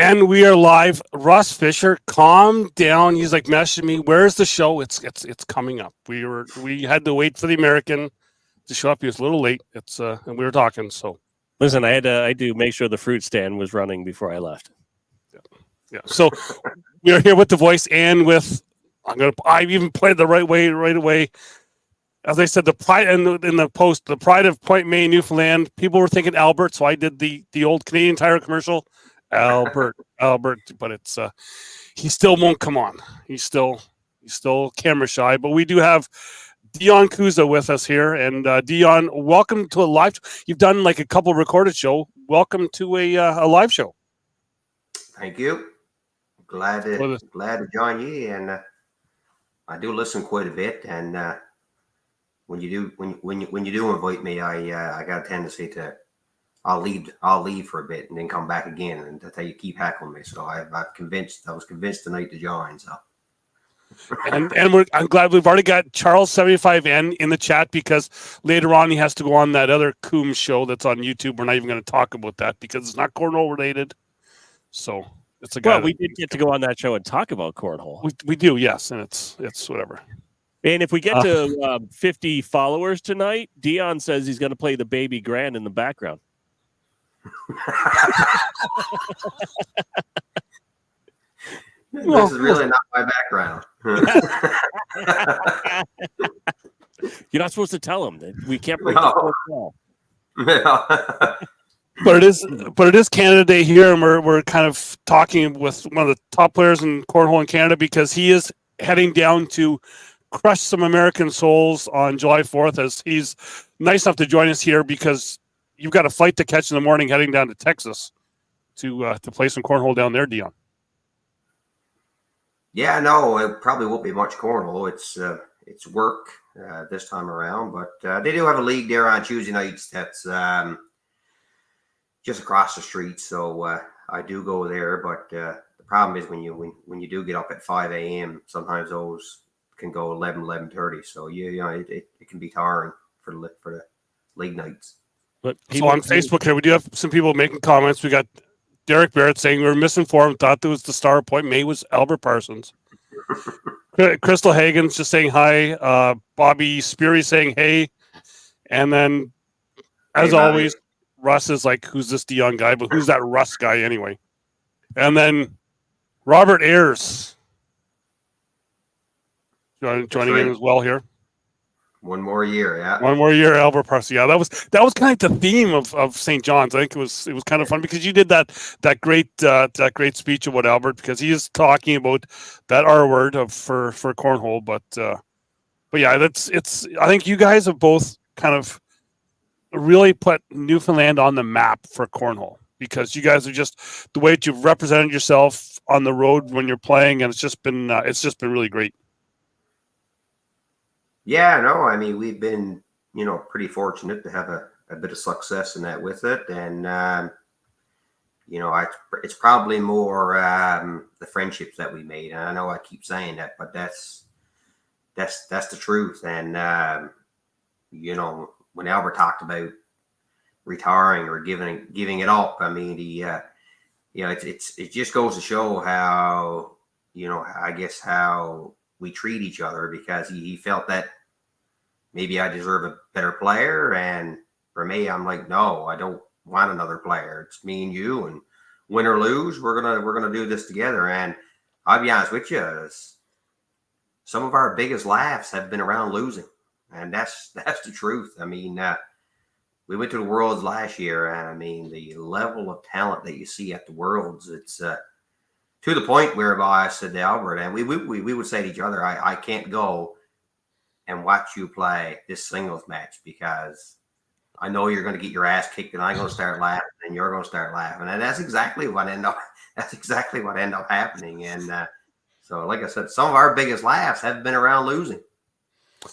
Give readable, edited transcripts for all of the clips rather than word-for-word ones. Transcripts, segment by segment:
And we are live. Russ Fisher, calm down. He's like messaging me. Where's the show? It's coming up. We had to wait for the American to show up. He was a little late. And we were talking. So listen, I had to make sure the fruit stand was running before I left. Yeah. So we are here with the voice and with I even played the right away. As I said, the pride in the post, the pride of Point May, Newfoundland. People were thinking Albert, so I did the old Canadian Tire commercial. Albert, but it's he still won't come on. He's still camera shy. But we do have Dion Kuza with us here, and Dion, welcome to a live. You've done like a couple recorded show. Welcome to a live show. Thank you. Glad to join you, and I do listen quite a bit. And when you do invite me, I got a tendency to. I'll leave for a bit and then come back again, and that's how you keep heckling me. So I was convinced tonight to join. So, and I'm glad we've already got Charles 75N in the chat, because later on he has to go on that other Coombs show that's on YouTube. We're not even going to talk about that because it's not cornhole related. So it's a guy. Well, we did get to go on that show and talk about cornhole. We do, yes, and it's whatever. And if we get to 50 followers tonight, Dion says he's going to play the Baby Grand in the background. This is really not my background. You're not supposed to tell him that we can't break the fourth wall. But it is Canada Day here, and we're kind of talking with one of the top players in cornhole in Canada, because he is heading down to crush some American souls on July 4th, as he's nice enough to join us here, because you've got a flight to catch in the morning heading down to Texas to play some cornhole down there, Dion. Yeah, no, it probably won't be much cornhole. It's work this time around, but they do have a league there on Tuesday nights that's just across the street. So I do go there, but the problem is when you do get up at 5 a.m., sometimes those can go 11:30. So it can be tiring for the league nights. But so on Facebook here, we do have some people making comments. We got Derek Barrett saying we were misinformed, thought that was the star of Point May was Albert Parsons. Crystal Hagen's just saying hi. Bobby Speary saying hey. And then, as always, Russ is like, who's this Dion guy? But who's that Russ guy anyway? And then Robert Ayers joining in as well here. One more year, yeah. One more year, Albert Parsons. Yeah, that was kind of the theme of St. John's. I think it was kind of fun because you did that great speech about Albert, because he is talking about that R word for cornhole. But yeah, I think you guys have both kind of really put Newfoundland on the map for cornhole, because you guys are just the way that you've represented yourself on the road when you're playing, and it's just been really great. Yeah, no, I mean, we've been, pretty fortunate to have a bit of success in that with it. And, it's probably more the friendships that we made. And I know I keep saying that, but that's the truth. And, when Albert talked about retiring or giving it up, I mean, it just goes to show how, I guess how we treat each other, because he felt that maybe I deserve a better player. And for me, I'm like, no, I don't want another player. It's me and you, and win or lose, we're gonna do this together. And I'll be honest with you, some of our biggest laughs have been around losing, and that's the truth. I mean, we went to the Worlds last year, and I mean, the level of talent that you see at the Worlds, it's to the point whereby I said to Albert, and we would say to each other, I can't go and watch you play this singles match, because I know you're going to get your ass kicked, and I'm going to start laughing, and you're going to start laughing. And that's exactly what ended up happening. And so, like I said, some of our biggest laughs have been around losing.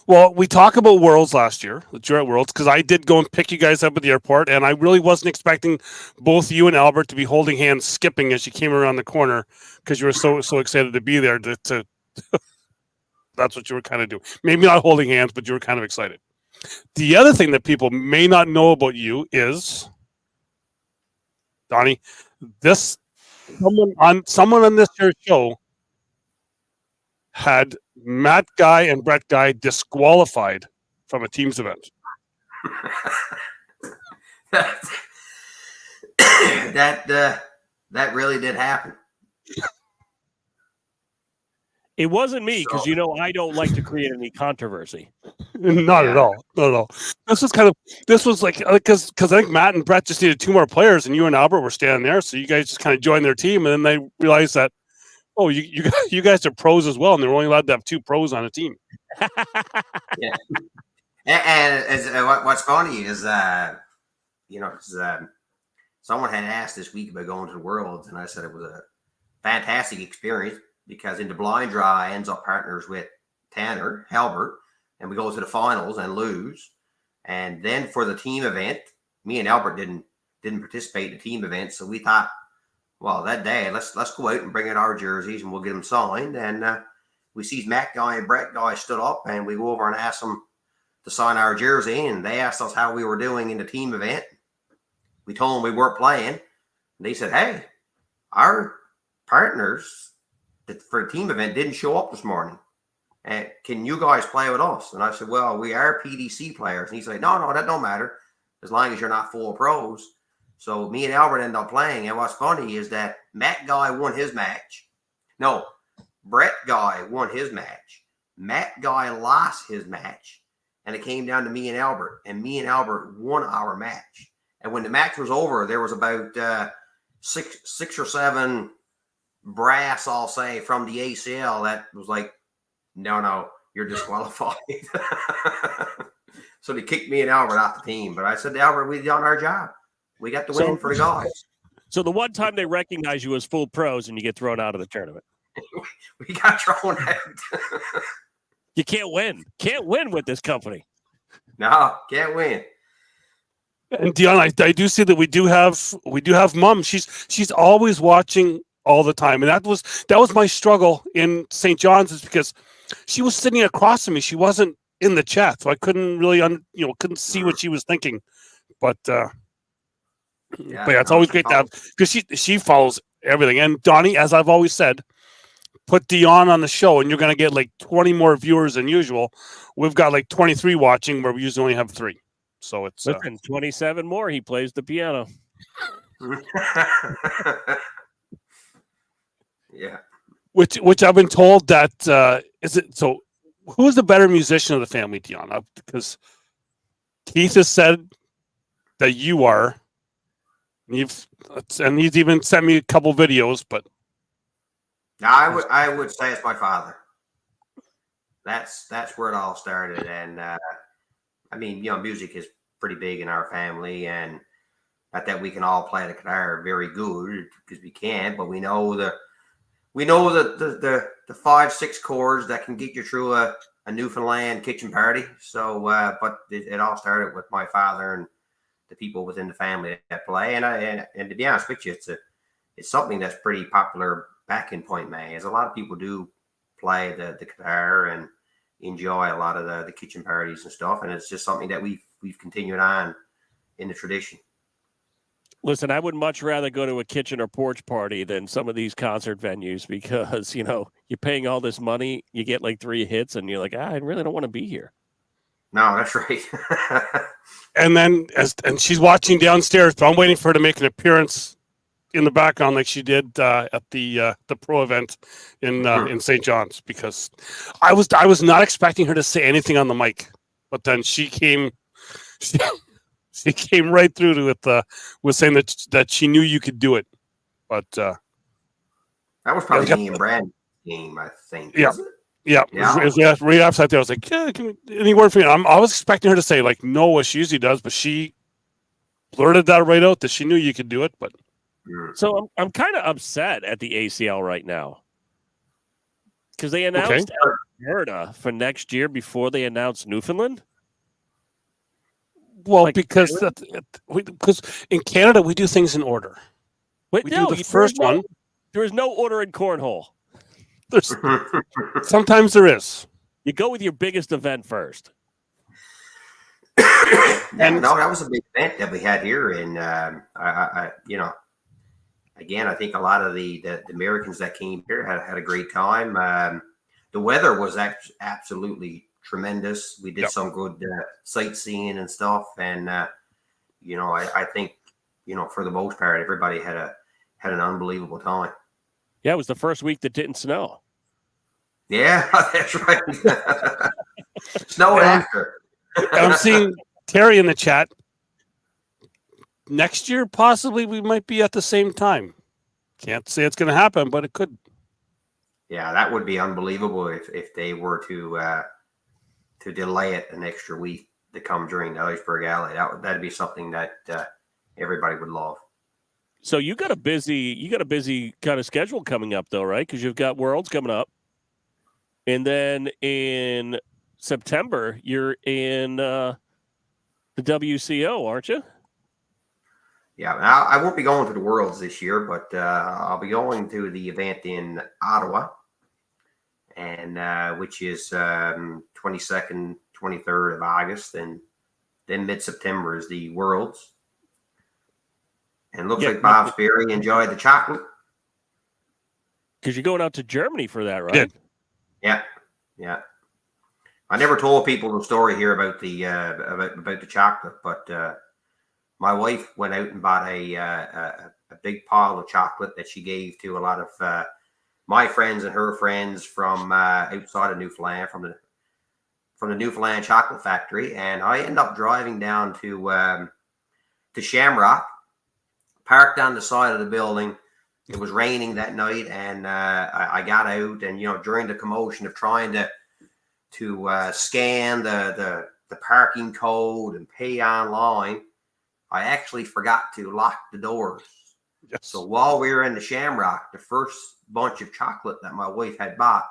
Well, we talk about Worlds last year, the Jurette Worlds, because I did go and pick you guys up at the airport, and I really wasn't expecting both you and Albert to be holding hands, skipping as you came around the corner, because you were so excited to be there. To that's what you were kind of doing. Maybe not holding hands, but you were kind of excited. The other thing that people may not know about you is, Donnie, this someone on this year's show had Matt Guy and Brett Guy disqualified from a team's event. That really did happen. It wasn't me because I don't like to create any controversy. Not at all. Not at all. This was like because I think Matt and Brett just needed 2 more players, and you and Albert were standing there, so you guys just kind of joined their team, and then they realized that you guys are pros as well, and they're only allowed to have 2 pros on a team. Yeah. And what's funny is someone had asked this week about going to the Worlds, and I said it was a fantastic experience because in the blind draw, I ends up partners with Tanner Halbert, and we go to the finals and lose. And then for the team event, me and Albert didn't participate in the team event, so we thought, well, that day let's go out and bring out our jerseys and we'll get them signed. And we see Matt Guy and Brett Guy stood up, and we go over and ask them to sign our jersey, and they asked us how we were doing in the team event. We told them we weren't playing, and they said, "Hey, our partners for the team event didn't show up this morning. And can you guys play with us?" And I said, "Well, we are PDC players." And he said, No, that don't matter as long as you're not full pros. So me and Albert ended up playing. And what's funny is that Matt Guy won his match. No, Brett Guy won his match. Matt Guy lost his match. And it came down to me and Albert. And me and Albert won our match. And when the match was over, there was about six or seven brass, I'll say, from the ACL that was like, no, you're disqualified. So they kicked me and Albert off the team. But I said to Albert, we've done our job. We got the win for the guys. So the one time they recognize you as full pros and you get thrown out of the tournament. We got thrown out. You can't win. Can't win with this company. No, can't win. And Dion, I do see that we do have Mom. She's always watching all the time, and that was my struggle in St. John's, is because she was sitting across from me. She wasn't in the chat, so I couldn't really couldn't see what she was thinking. But it's always great to have, because she follows everything. And Donnie, as I've always said, put Dion on the show, and you're going to get like 20 more viewers than usual. We've got like 23 watching, where we usually only have 3. So it's 27 more. He plays the piano. Yeah. Which I've been told that is it. So who's the better musician of the family, Dion? Because Keith has said that you are. And he's even sent me a couple videos, but I would say it's my father. That's where it all started, and I mean, music is pretty big in our family, and not that we can all play the guitar very good, because we can't, but we know the 5-6 chords that can get you through a Newfoundland kitchen party. So, but it all started with my father and the people within the family that play, and to be honest with you, it's something that's pretty popular back in Point May, as a lot of people do play the guitar and enjoy a lot of the kitchen parties and stuff, and it's just something that we've continued on in the tradition. Listen, I would much rather go to a kitchen or porch party than some of these concert venues, because you're paying all this money, you get like 3 hits, and you're like, I really don't want to be here. No, that's right. And then and she's watching downstairs, but I'm waiting for her to make an appearance in the background like she did at the pro event in St. John's, because I was not expecting her to say anything on the mic, but then she came right through to it with saying that she knew you could do it. But that was probably me and Brand's game, I think. Yeah. Yeah. It was right outside there. I was like, yeah, any word for you? I was expecting her to say like no, as she usually does, but she blurted that right out that she knew you could do it. But so I'm kind of upset at the ACL right now, because they announced Alberta for next year before they announced Newfoundland. Well, because in Canada we do things in order. Wait, we do the first one. There is no order in cornhole. Sometimes there is. You go with your biggest event first. No, that was a big event that we had here, and again, I think a lot of the Americans that came here had a great time. The weather was absolutely tremendous. We did Yep. some good sightseeing and stuff, and I think for the most part, everybody had an unbelievable time. Yeah, it was the first week that didn't snow. Yeah, that's right. Snow Yeah. after. I'm seeing Terry in the chat. Next year, possibly, we might be at the same time. Can't say it's going to happen, but it could. Yeah, that would be unbelievable if they were to delay it an extra week to come during the Iceberg Alley. That'd be something that everybody would love. So you got a busy kind of schedule coming up, though, right? Because you've got Worlds coming up, and then in September you're in the WCO, aren't you? Yeah, I won't be going to the Worlds this year, but I'll be going to the event in Ottawa, and which is 22nd, 23rd of August, and then mid-September is the Worlds. And looks like Bob Sperry enjoyed the chocolate. Because you're going out to Germany for that, right? Did. Yeah. I never told people the story here about the chocolate, but my wife went out and bought a big pile of chocolate that she gave to a lot of my friends and her friends from outside of Newfoundland, from the Newfoundland Chocolate Factory, and I ended up driving down to Shamrock, parked on the side of the building. It was raining that night, and I got out, and during the commotion of trying to scan the parking code and pay online, I actually forgot to lock the doors. Yes. So while we were in the Shamrock, the first bunch of chocolate that my wife had bought,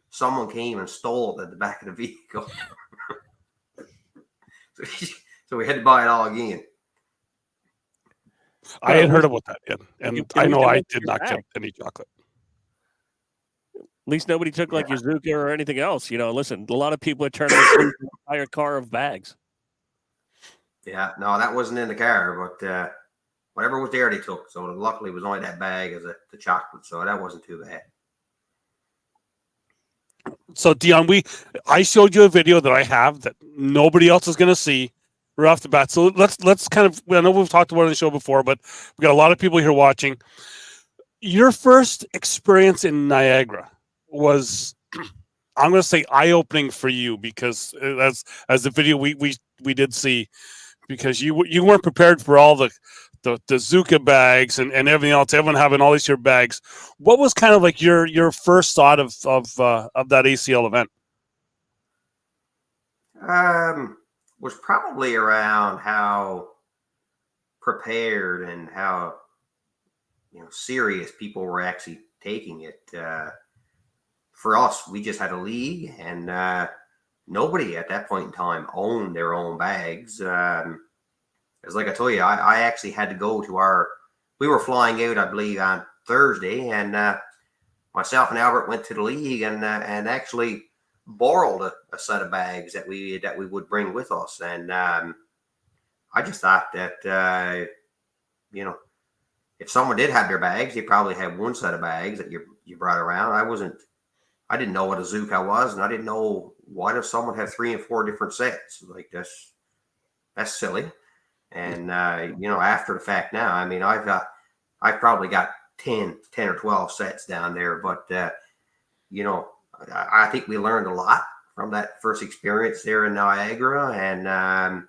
someone came and stole it at the back of the vehicle. So we had to buy it all again. I had heard about that, and I know I did not back. get any chocolate. At least nobody took like Yazuka or anything else. Listen, a lot of people are turning an entire car of bags. Yeah, no, that wasn't in the car, but whatever was there they took. So luckily it was only that bag of the chocolate, so that wasn't too bad. So Dion, I showed you a video that I have that nobody else is going to see right off the bat. So let's kind of, I know we've talked about it on the show before, but we got a lot of people here watching. Your first experience in Niagara was, I'm going to say, eye-opening for you, because as the video we did see, because you weren't prepared for all the Zuka bags and everything else, everyone having all these your bags. What was kind of like your first thought of that ACL event? Was probably around how prepared and how serious people were actually taking it. For us, we just had a league, and nobody at that point in time owned their own bags. It's like I told you, I actually had to go to we were flying out, I believe, on Thursday, and myself and Albert went to the league and actually borrowed a set of bags that we would bring with us. And I just thought that if someone did have their bags, they probably had one set of bags that you brought around. I didn't know what a Zuka was, and I didn't know why does someone have 3 and 4 different sets. Like, that's silly. And after the fact now, I mean, I've probably got 10 or 12 sets down there, but I think we learned a lot from that first experience there in Niagara. And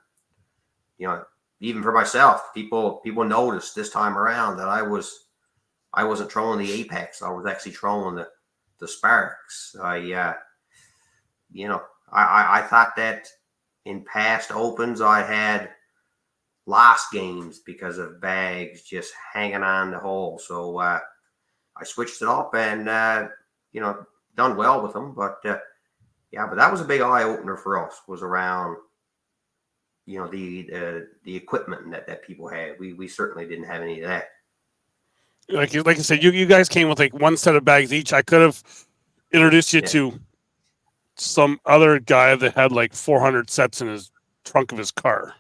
even for myself, people noticed this time around that I wasn't trolling the Apex. I was actually trolling the Sparks. I thought that in past opens I had lost games because of bags just hanging on the hole. So I switched it up and done well with them. But but that was a big eye opener for us, was around the equipment that people had. We certainly didn't have any of that. Like I said, you guys came with like one set of bags each. I could have introduced you to some other guy that had like 400 sets in his trunk of his car.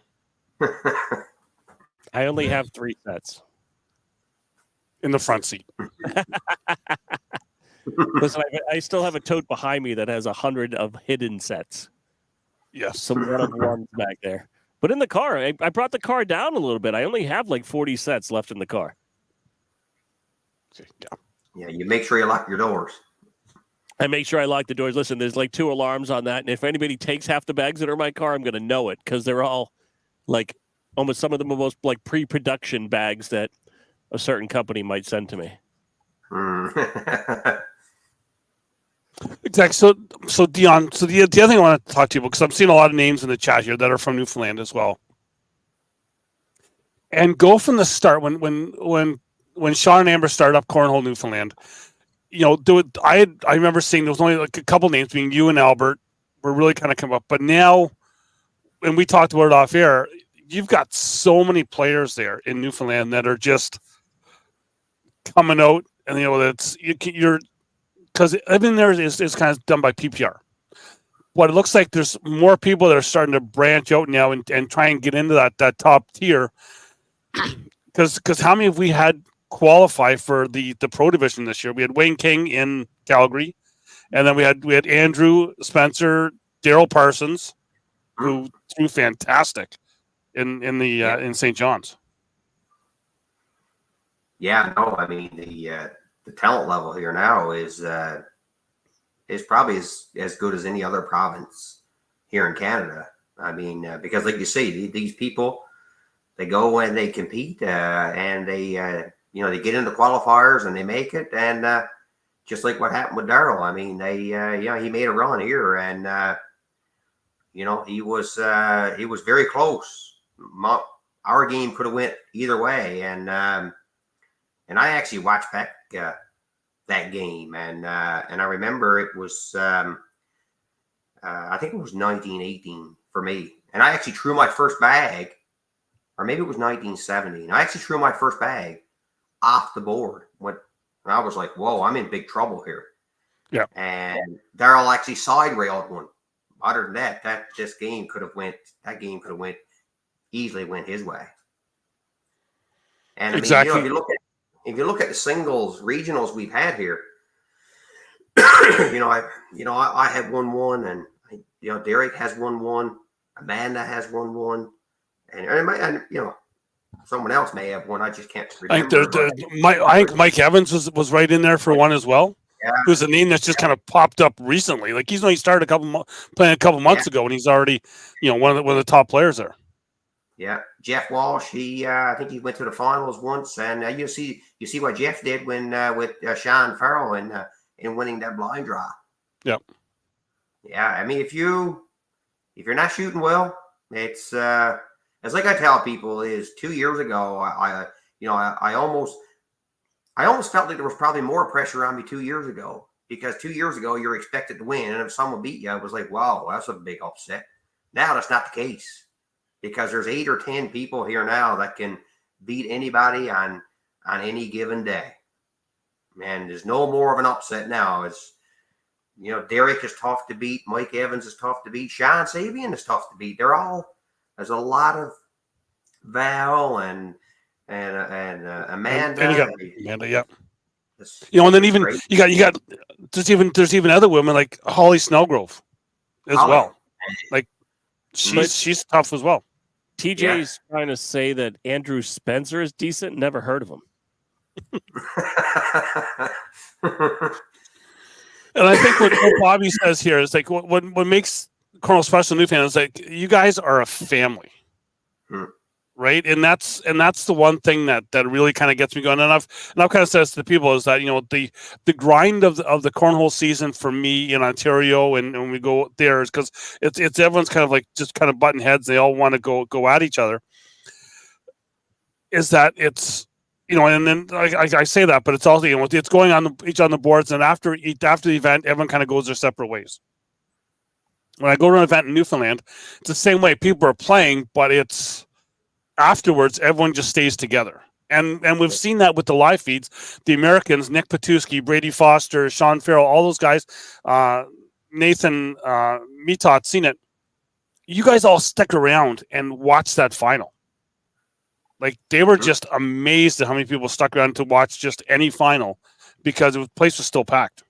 I only have 3 sets. in the front seat. Listen, I still have a tote behind me that has 100 of hidden sets. Yes. Some one-of-ones back there. But in the car, I brought the car down a little bit. I only have like 40 sets left in the car. Yeah. Yeah, you make sure you lock your doors. I make sure I lock the doors. Listen, there's like 2 alarms on that. And if anybody takes half the bags that are in my car, I'm going to know it because they're all like almost some of them are most like pre-production bags that a certain company might send to me. Exactly. So Dion, so the other thing I want to talk to you about, because I'm seeing a lot of names in the chat here that are from Newfoundland as well. And go from the start when Sean and Amber started up Cornhole Newfoundland. You know, I remember seeing there was only like a couple names, being you and Albert, were really kind of come up. But now, when we talked about it off air, you've got so many players there in Newfoundland that are just coming out, and you know that's you're because everything there is kind of done by PPR. But it looks like there's more people that are starting to branch out now and try and get into that top tier. Because how many have we had qualify for the pro division this year? We had Wayne King in Calgary, and then we had Andrew Spencer, Daryl Parsons, who threw fantastic in St. John's. Yeah, no, I mean the talent level here now is probably as good as any other province here in Canada. I mean, because like you say, these people, they go and they compete and they they get into qualifiers and they make it, and just like what happened with Daryl. I mean, he made a run here, and he was very close. Our game could have went either way, and I actually watched back that game, and I remember it was I think it was 1918 for me, and I actually threw my first bag, or maybe it was 1970, and I actually threw my first bag off the board. And I was like, "Whoa, I'm in big trouble here." Yeah, and Daryl actually side railed one. Other than that, that game could have went easily went his way. And I mean, exactly. if you look at the singles regionals we've had here, I have won, and Derek has won, Amanda has won, and someone else may have won. I just can't remember. I think Mike Evans was right in there for one as well. Yeah. Who's a name that's just kind of popped up recently. Like he's only started playing a couple months ago, and he's already one of the top players there. Yeah, Jeff Walsh. I think he went to the finals once, and you see what Jeff did when with Sean Farrell in winning that blind draw. Yep. Yeah, I mean, if you're not shooting well, it's like I tell people is 2 years ago. I almost felt like there was probably more pressure on me 2 years ago, because 2 years ago you're expected to win, and if someone beat you, it was like, wow, that's a big upset. Now that's not the case, because there's 8 or 10 people here now that can beat anybody on any given day. Man, there's no more of an upset now. It's Derek is tough to beat, Mike Evans is tough to beat, Sean Sabian is tough to beat. There's a lot of Val and Amanda. And you got Amanda, yeah. And then even great. you got there's even other women like Holly Snellgrove as well. Like she's tough as well. TJ's trying to say that Andrew Spencer is decent. Never heard of him. And I think what Bobby says here is like what makes Cornhole special Newfoundland is like you guys are a family. Right, and that's the one thing that really kind of gets me going. And I've kind of said this to the people is that the grind of the cornhole season for me in Ontario and when we go there is because it's everyone's kind of like just kind of button heads. They all want to go at each other. Is that it's and then I say that, but it's also it's going on each on the boards, and after the event, everyone kind of goes their separate ways. When I go to an event in Newfoundland, it's the same way. People are playing, but it's afterwards, everyone just stays together. And we've seen that with the live feeds. The Americans, Nick Patuski, Brady Foster, Sean Farrell, all those guys, Nathan Mitot, seen it. You guys all stick around and watch that final. Like they were Mhm. just amazed at how many people stuck around to watch just any final because the place was still packed.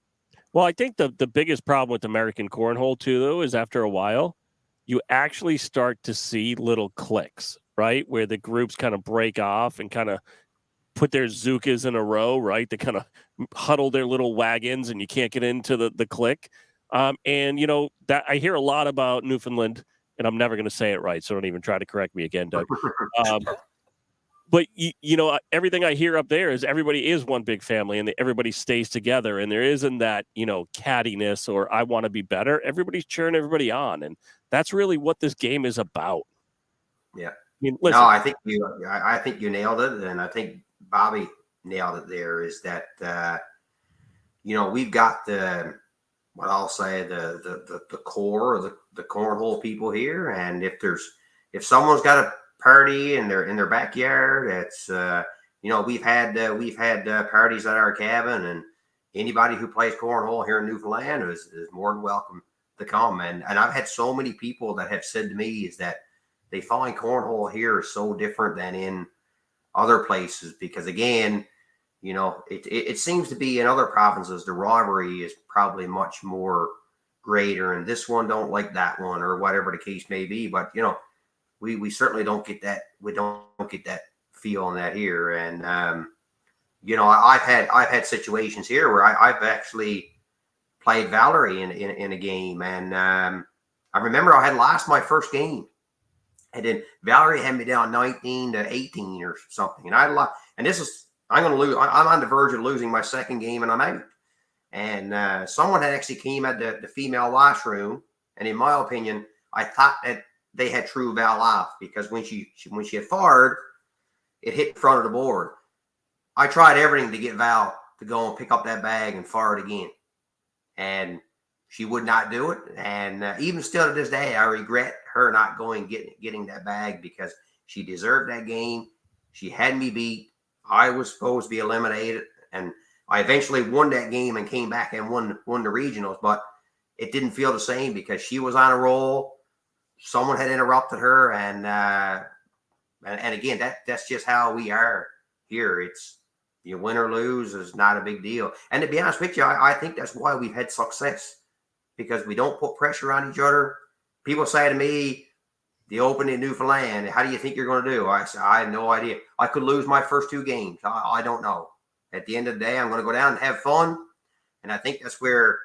Well, I think the biggest problem with American cornhole too, though, is after a while, you actually start to see little cliques, right, where the groups kind of break off and kind of put their Zookas in a row, right? They kind of huddle their little wagons, and you can't get into the clique. And that I hear a lot about Newfoundland, and I'm never going to say it right, so don't even try to correct me again, Doug. But everything I hear up there is everybody is one big family, and everybody stays together, and there isn't that cattiness or I want to be better. Everybody's cheering everybody on, and that's really what this game is about. Yeah. I mean, listen. No, I think you nailed it, and I think Bobby nailed it. There is that we've got what I'll say the core of the cornhole people here, and if someone's got a party in their backyard, it's we've had parties at our cabin, and anybody who plays cornhole here in Newfoundland is more than welcome to come. And I've had so many people that have said to me is that they find cornhole here is so different than in other places because again, it seems to be in other provinces the rivalry is probably much more greater, and this one don't like that one or whatever the case may be. But we certainly don't get that. We don't get that feel on that here. And I've had situations here where I've actually played Valerie in a game, and I remember I had lost my first game, and then Valerie had me down 19-18 or something, and I'm going to lose. I'm on the verge of losing my second game, and I'm out. And someone had actually came at the female washroom, and in my opinion, I thought that they had true Val off because when she had fired, it hit in front of the board. I tried everything to get Val to go and pick up that bag and fire it again, and she would not do it. And even still to this day, I regret her not getting that bag because she deserved that game. She had me beat. I was supposed to be eliminated, and I eventually won that game and came back and won the regionals. But it didn't feel the same because she was on a roll. Someone had interrupted her, and again, that's just how we are here. It's you win or lose is not a big deal. And to be honest with you, I think that's why we've had success because we don't put pressure on each other. People say to me, the Open in Newfoundland, how do you think you're going to do? I say, I have no idea. I could lose my first two games. I don't know. At the end of the day, I'm going to go down and have fun. And I think that's where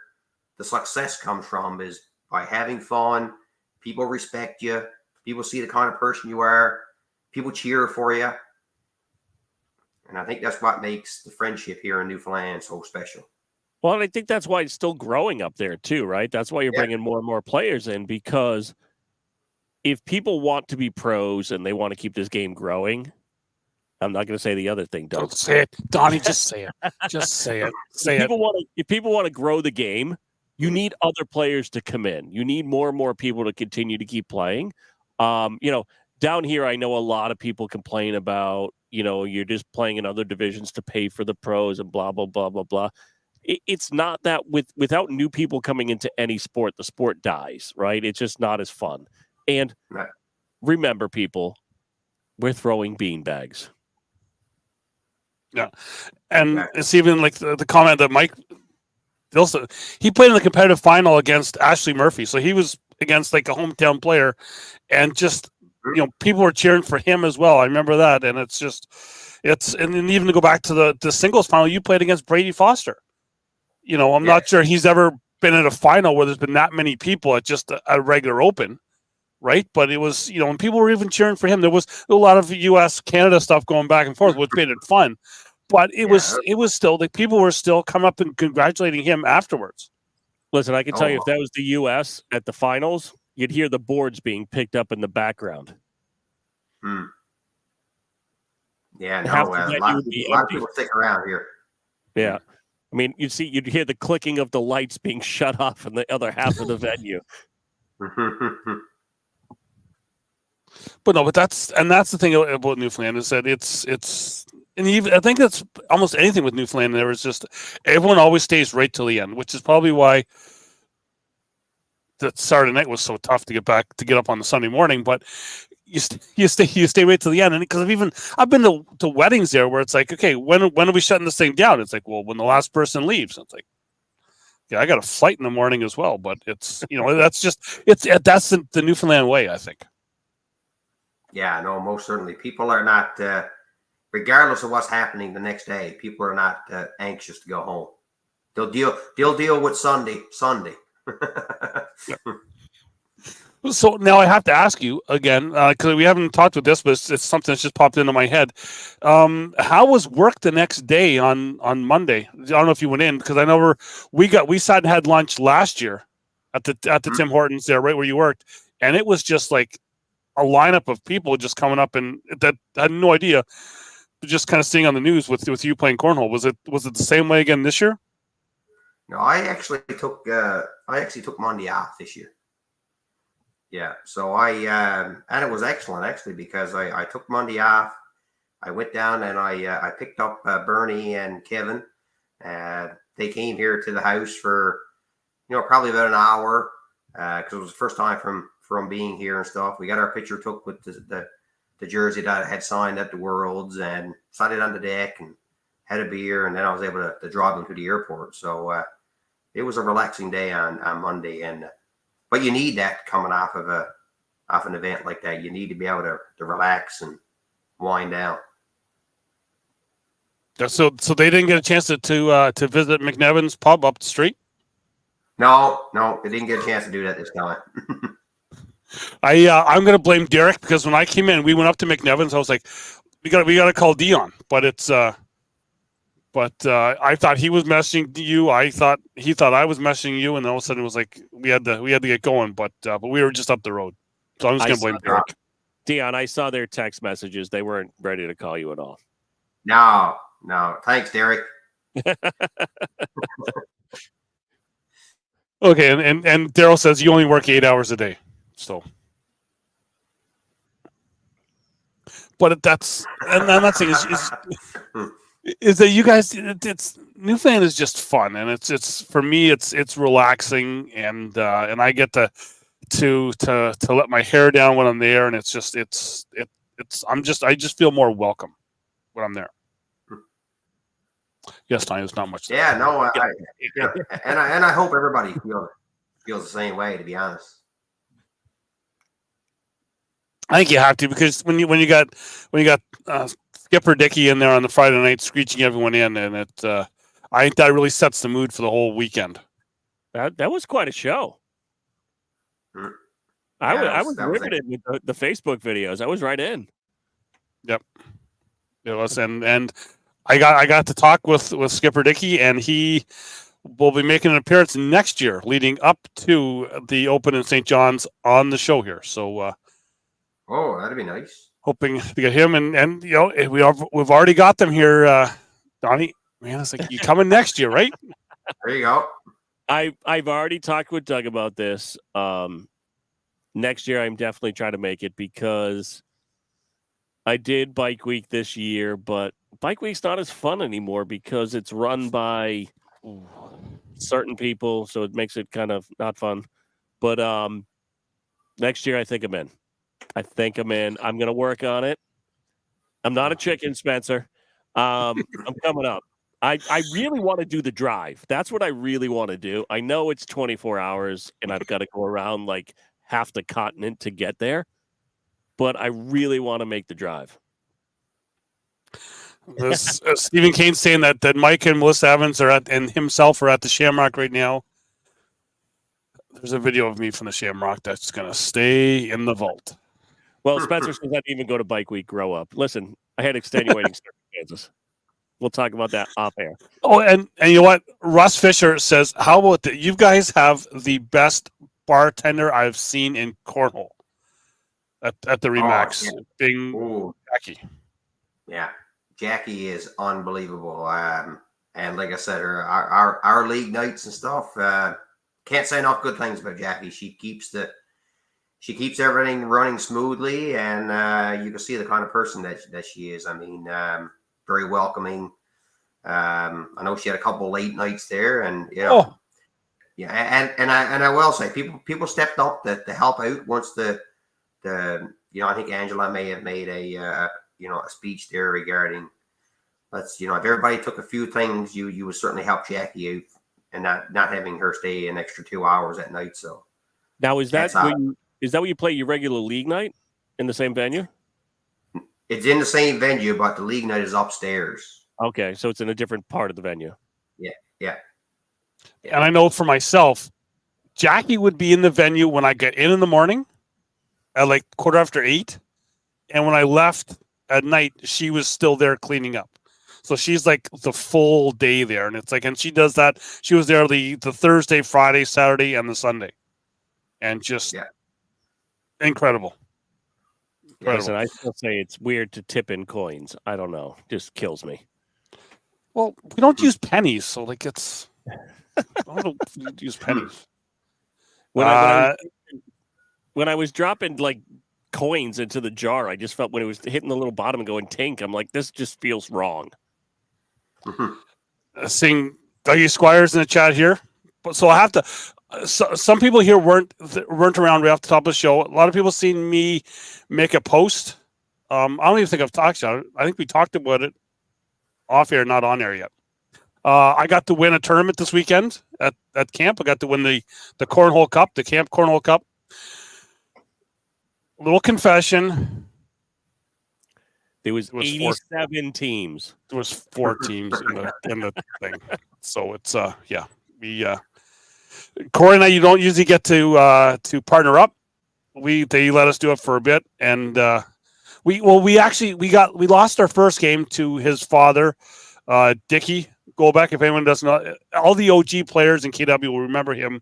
the success comes from is by having fun. People respect you. People see the kind of person you are. People cheer for you. And I think that's what makes the friendship here in Newfoundland so special. Well, and I think that's why it's still growing up there too, right? That's why you're bringing more and more players in because if people want to be pros and they want to keep this game growing, I'm not going to say the other thing, Doug. Don't say it, Donnie. Just say it. Just say it. Say it. If people want to grow the game, you need other players to come in. You need more and more people to continue to keep playing. Down here, I know a lot of people complain about, you're just playing in other divisions to pay for the pros and blah, blah, blah, blah, blah. It's not that without new people coming into any sport, the sport dies, right? It's just not as fun. And remember, people, we're throwing beanbags. Yeah. And it's even like the comment that Mike Dilson, he played in the competitive final against Ashley Murphy. So he was against like a hometown player and just, people were cheering for him as well. I remember that. And and then even to go back to the singles final, you played against Brady Foster. I'm not sure he's ever been in a final where there's been that many people at just a regular Open. Right. But it was, when people were even cheering for him, there was a lot of US Canada stuff going back and forth, which made it fun. But it was still like people were still coming up and congratulating him afterwards. Listen, I can tell you if that was the US at the finals, you'd hear the boards being picked up in the background. Yeah, no, a lot of people stick around here. Yeah. I mean, you'd hear the clicking of the lights being shut off in the other half of the venue. But that's the thing about Newfoundland is that and even, I think that's almost anything with Newfoundland. There is just everyone always stays right till the end, which is probably why the Saturday night was so tough to get up on the Sunday morning. But you stay right to the end. And because I've been to weddings there where it's like, okay, when are we shutting this thing down? It's like, well, when the last person leaves. It's like, yeah, I got a flight in the morning as well, but it's that's the Newfoundland way, I think. Yeah, no, most certainly. People are not, regardless of what's happening the next day. People are not anxious to go home. They'll deal with Sunday. Yeah. So now I have to ask you again, because we haven't talked with this, but it's something that's just popped into my head. How was work the next day on Monday? I don't know if you went in, because I know we sat and had lunch last year at the Tim Hortons there, right where you worked, and it was just like a lineup of people just coming up, and that I had no idea. Just kind of seeing on the news with you playing cornhole. Was it the same way again this year? No, I actually took Monday off this year. Yeah, so and it was excellent actually, because I took Monday off. I went down and I picked up Bernie and Kevin. They came here to the house for probably about an hour, because it was the first time from being here and stuff. We got our picture took with the jersey that I had signed at the Worlds, and sat it on the deck and had a beer, and then I was able to drive them to the airport. So it was a relaxing day on Monday, but you need that coming off an event like that. You need to be able to relax and wind down. So they didn't get a chance to visit McNevins pub up the street? No, they didn't get a chance to do that this time. I'm going to blame Derek, because when I came in, we went up to McNevins. I was like, we got to call Dion, but it's I thought he was messaging you. I thought he thought I was messaging you, and all of a sudden it was like we had to get going, but we were just up the road. So I'm just going to blame Derek. Dion, I saw their text messages. They weren't ready to call you at all. No. Thanks, Derek. Okay, and Daryl says you only work 8 hours a day. So, but that's thing is that you guys, it's Newfoundland is just fun, and it's for me it's relaxing, and I get to let my hair down when I'm there, and I just feel more welcome when I'm there. Yes, Tony, there's not much. Yeah, no, I hope everybody feels the same way, to be honest. I think you have to, because when you got Skipper Dickey in there on the Friday night screeching everyone in, and I think that really sets the mood for the whole weekend. That was quite a show. Yeah, I was riveted with the Facebook videos. I was right in. Yep, it was, and I got to talk with Skipper Dickey, and he will be making an appearance next year, leading up to the Open in St. John's on the show here. So. Oh, that'd be nice. Hoping to get him, and we've already got them here, Donnie. Man, it's like you coming next year, right? There you go. I've already talked with Doug about this. Next year, I'm definitely trying to make it, because I did Bike Week this year, but Bike Week's not as fun anymore because it's run by certain people, so it makes it kind of not fun. But next year, I think I'm in. I'm going to work on it. I'm not a chicken, Spencer. I'm coming up. I really want to do the drive. That's what I really want to do. I know it's 24 hours and I've got to go around like half the continent to get there, but I really want to make the drive. Stephen Kane's saying that Mike and Melissa Evans and himself are at the Shamrock right now. There's a video of me from the Shamrock that's going to stay in the vault. Well, Spencer says I didn't even go to Bike Week. Grow up. Listen, I had extenuating circumstances. We'll talk about that off air. Oh, and you know what? Russ Fisher says, how about that? You guys have the best bartender I've seen in cornhole at the Remax. Being Jackie. Yeah, Jackie is unbelievable. And like I said, our league nights and stuff, can't say enough good things about Jackie. She keeps everything running smoothly, and you can see the kind of person that she is. I mean, very welcoming. I know she had a couple late nights there, and yeah, and I will say people stepped up to help out once the I think Angela may have made a speech there regarding, if everybody took a few things, you would certainly help Jackie out, and not having her stay an extra 2 hours at night. So Now, is that where you play your regular league night in the same venue? it's in the same venue, but the league night is upstairs. Okay, so it's in a different part of the venue. Yeah. And I know for myself, Jackie would be in the venue when I get in the morning at like 8:15. And when I left at night, she was still there cleaning up. So she's like the full day there. And it's like, and she does that. She was there the Thursday, Friday, Saturday, and the Sunday. And just incredible. Listen, I still say it's weird to tip in coins. I don't know. Just kills me. Well, we don't use pennies, so like it's I don't use pennies. When I was dropping like coins into the jar, I just felt when it was hitting the little bottom and going tink, I'm like, this just feels wrong. Seeing Dougie Squires in the chat here, but so I have to. Some people here weren't around right off the top of the show. A lot of people seen me make a post. I don't even think I've talked about it. I think we talked about it off air, not on air yet. I got to win a tournament this weekend at camp. I got to win the Cornhole Cup, the Camp Cornhole Cup. Little confession. There was 87 teams. There was 4 teams in the thing. So it's we Corey and I, you don't usually get to partner up. They let us do it for a bit, and we lost our first game to his father, Dickie Golbeck. If anyone doesn't know, all the OG players in KW will remember him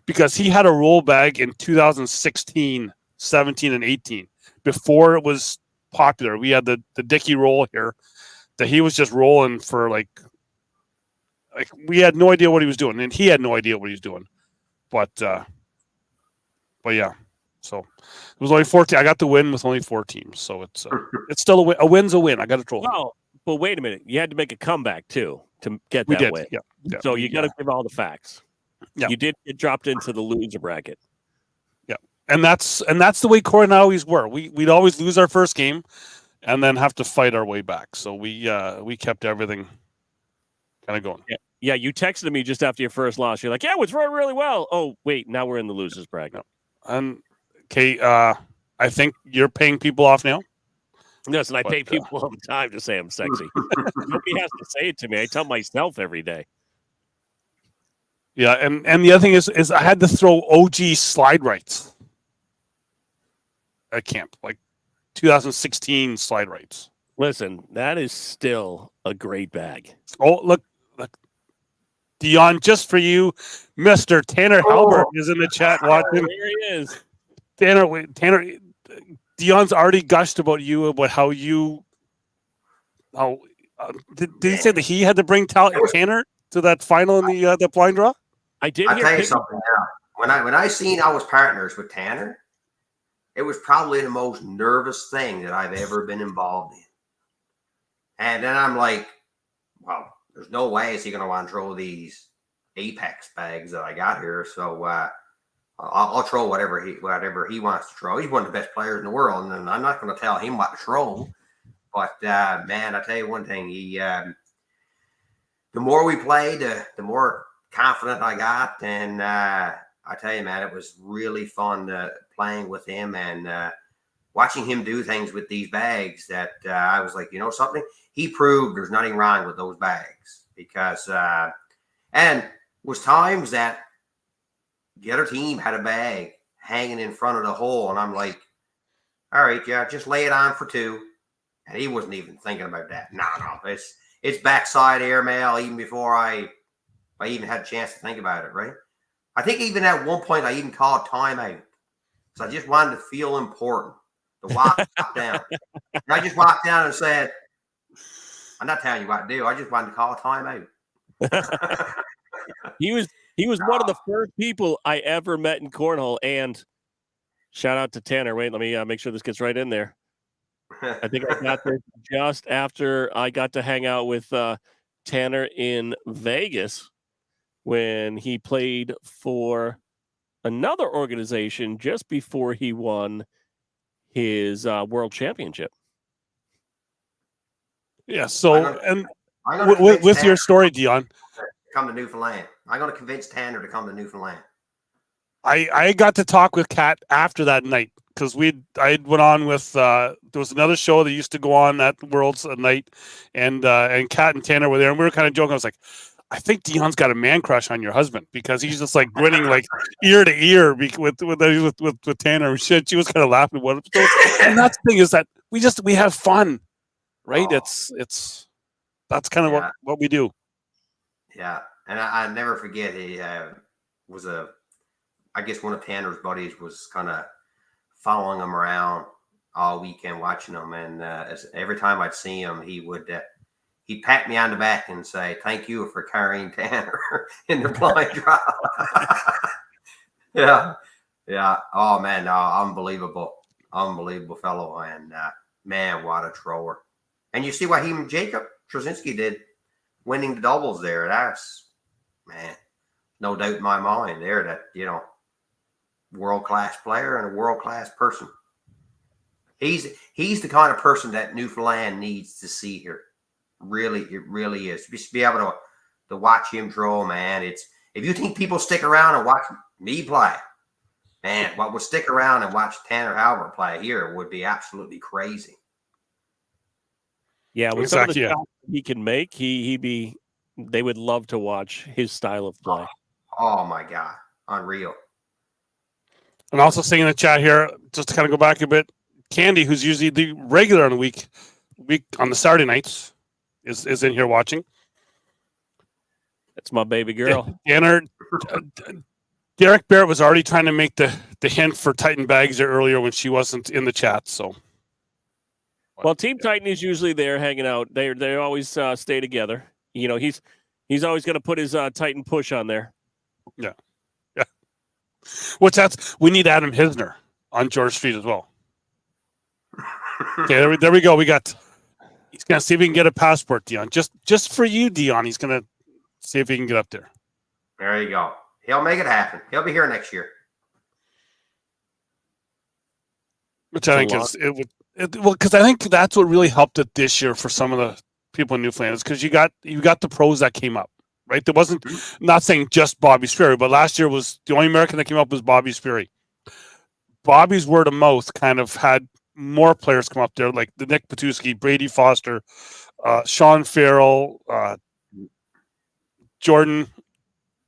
because he had a roll bag in 2016, 17, and 18 before it was popular. We had the Dickie roll here that he was just rolling for like we had no idea what he was doing, and he had no idea what he was doing. But yeah, so it was only 14. I got the win with only 4 teams, so it's still a win. A win's a win. I got a trophy. Well, but wait a minute, you had to make a comeback too to get We that did, win. yeah. So you got to give all the facts. Yeah. You did get dropped into the loser bracket. Yeah, and that's the way Corey and I always were. We'd always lose our first game, and then have to fight our way back. So we kept everything kind of going. Yeah, you texted me just after your first loss. You're like, yeah, it was running really well. Oh, wait, now we're in the losers bracket. And okay, I think you're paying people off now. Listen, I pay people all the time to say I'm sexy. Nobody has to say it to me. I tell myself every day. Yeah, and the other thing is I had to throw OG slide rights at camp, like 2016 slide rights. Listen, that is still a great bag. Oh, look. Dion, just for you, Mr. Tanner Halbert is in the chat watching. There he is. Tanner, Dion's already gushed about you, about how did he say that he had to bring Tanner to that final in the blind draw? I did. I'll tell you something now. When I seen I was partners with Tanner, it was probably the most nervous thing that I've ever been involved in. And then I'm like, well, there's no way is he going to want to throw these Apex bags that I got here. So I'll throw whatever he wants to throw. He's one of the best players in the world, and I'm not going to tell him what to throw. But man, I tell you one thing: the more we played, the more confident I got, and I tell you, man, it was really fun playing with him and watching him do things with these bags. That I was like, you know something. He proved there's nothing wrong with those bags because, and was times that the other team had a bag hanging in front of the hole, and I'm like, all right, yeah, just lay it on for 2. And he wasn't even thinking about that. No, it's backside airmail even before I even had a chance to think about it, right? I think even at one point I even called timeout. So I just wanted to feel important to walk down. And I just walked down and said, I'm not telling you what to do. I just wanted to call a timeout. He was one of the first people I ever met in cornhole. And shout out to Tanner. Wait, let me make sure this gets right in there. I think I got this just after I got to hang out with Tanner in Vegas when he played for another organization just before he won his world championship. Yeah. So, and I'm gonna convince with Tanner your story, Dion, to come to Newfoundland. I'm going to convince Tanner to come to Newfoundland. I got to talk with Kat after that night because I went on with there was another show that used to go on at Worlds at night, and Kat and Tanner were there, and we were kind of joking. I was like, I think Dion's got a man crush on your husband because he's just like grinning like ear to ear with Tanner and shit. She was kind of laughing. And that's the thing is that we have fun, right? Oh. It's that's kind of Yeah. what we do. Yeah, and I never forget he was I guess one of Tanner's buddies was kind of following him around all weekend, watching him, and every time I'd see him, he'd pat me on the back and say, "Thank you for carrying Tanner in the blind drop." yeah. Oh man, no, unbelievable fellow, and man, what a thrower! And you see what he and Jacob Trzynski did, winning the doubles there. That's, man, no doubt in my mind there that, world-class player and a world-class person. He's the kind of person that Newfoundland needs to see here. Really, it really is. Just be able to watch him throw, man. If you think people stick around and watch me play, man, what would stick around and watch Tanner Halbert play here would be absolutely crazy. Yeah, with some of the shots he can make, they would love to watch his style of play. Oh my God, unreal. And also saying in the chat here, just to kind of go back a bit, Candy, who's usually the regular on the week on the Saturday nights, is in here watching. That's my baby girl. Derek Barrett was already trying to make the hint for Titan Bags earlier when she wasn't in the chat. So, well, Team Titan is usually there hanging out. They always stay together. He's always going to put his Titan push on there. Yeah. We need Adam Hisner on George Street as well. Okay, there we go. He's gonna see if he can get a passport, Dion. Just for you, Dion. He's gonna see if he can get up there. There you go. He'll make it happen. He'll be here next year. Which I think because I think that's what really helped it this year for some of the people in Newfoundland is because you got the pros that came up. Right, there wasn't not saying just Bobby Sperry, but last year was the only American that came up was Bobby Sperry. Bobby's word of mouth kind of had more players come up there, like the Nick Petusky, Brady Foster, Sean Farrell, Jordan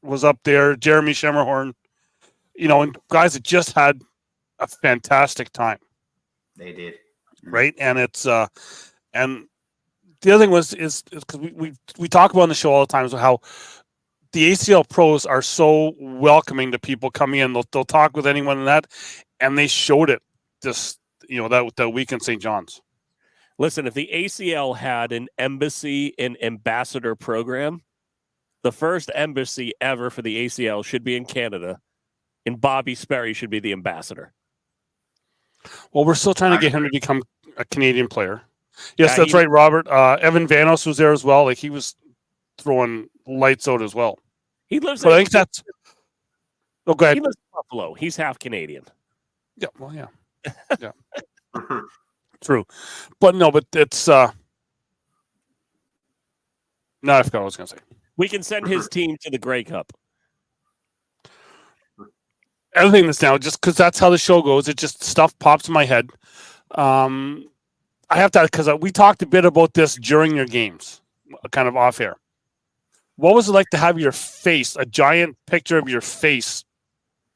was up there, Jeremy Schemerhorn, and guys that just had a fantastic time. They did, right, and it's and. The other thing is because we talk about on the show all the time is how the ACL pros are so welcoming to people coming in. They'll talk with anyone in that, and they showed it that week in St. John's. Listen, if the ACL had an embassy and ambassador program, the first embassy ever for the ACL should be in Canada, and Bobby Sperry should be the ambassador. Well, we're still trying to get him to become a Canadian player. Yes, that's right, Robert. Evan Vanos was there as well. Like he was throwing lights out as well. He lives. But I think that's. Oh, go ahead. He lives in Buffalo. He's half Canadian. Yeah. Well, yeah. Yeah. True, but no. But it's. No, I forgot what I was going to say. We can send his team to the Grey Cup. Everything that's now just because that's how the show goes. It just stuff pops in my head. I have to, because we talked a bit about this during your games, kind of off air. What was it like to have your face, a giant picture of your face